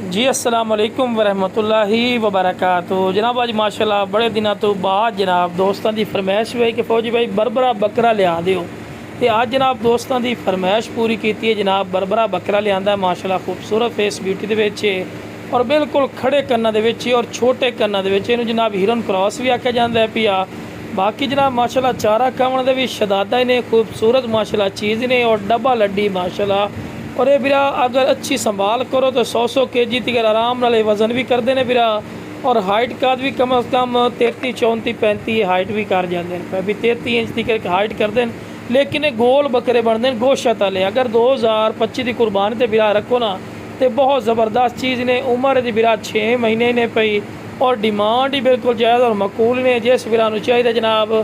जी अस्सलाम वालेकुम वरहमतुल्लाहि वबरकातुहू। जनाब अज माशाल्लाह बड़े दिनों तो बाद जनाब दोस्तों की फरमाइश हुई कि फौजी भाई बरबरा बकरा लिया दिओ, तो अज जनाब दोस्तों की फरमाइश पूरी की है। जनाब बरबरा बकरा लिया माशाल्लाह खूबसूरत फेस ब्यूटी के और बिल्कुल खड़े कन्ना दे और छोटे कन्ना दे जनाब हिरन क्रॉस भी आख्या जाता है पिया। बाकी जनाब माशाल्लाह चारा खावन दे भी शदादा ने खूबसूरत माशाल्लाह चीज़ ने और डब्बा लड्डी माशाल्लाह। और ये बिरा अगर अच्छी संभाल करो तो 100 kg तक आराम नाल वज़न भी करते हैं बिरा। और हाइट का भी कम अज़ कम 33 34 35 हाइट भी कर जाते हैं, भी 33 इंच तक हाइट करते हैं। लेकिन ये गोल बकरे बनते हैं गोश्त वाले। अगर 2025 की कुर्बानी तो बिरा रखो ना तो बहुत ज़बरदस्त चीज़ ने। उम्र की बिरा 6 महीने ने पई और डिमांड ही बिल्कुल जायज़ और मकूल ने। जिस बिरा चाहिए जनाब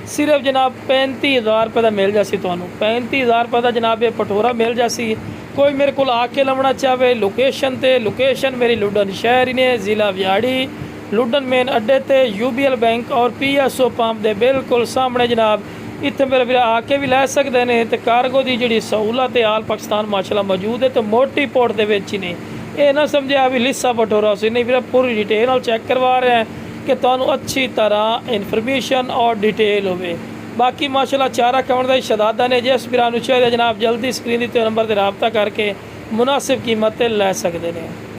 सिर्फ जनाब 35,000 रुपये का मिल जासी। तो 35,000 रुपये का जनाब ये पटोरा मिल जासी। कोई मेरे को आके लवना चाहे लोकेशन मेरी लुडन शहर ही ने ज़िला व्याड़ी लुडन मेन अड्डे ते UBL बैंक और PSO पंप के बिल्कुल सामने जनाब। इतने मेरे भी आके भी लै सकते हैं। तो कार्गो की जी सहूलत है आल पाकिस्तान माशाल्लाह मौजूद है। तो मोटी पोर्ट के ही ने ये ना समझे अभी लिस्सा पटोरा से नहीं, फिर पूरी डिटेल चेक करवा रहे हैं कि तुहानू अच्छी तरह इन्फॉर्मेशन और डिटेल होवे। बाकी माशाल्लाह चारा खावन का शदादा ने जिस बिरा चाहिए जनाब जल्दी स्क्रीन के नंबर पर रबता करके मुनासिब कीमत लै सकते हैं।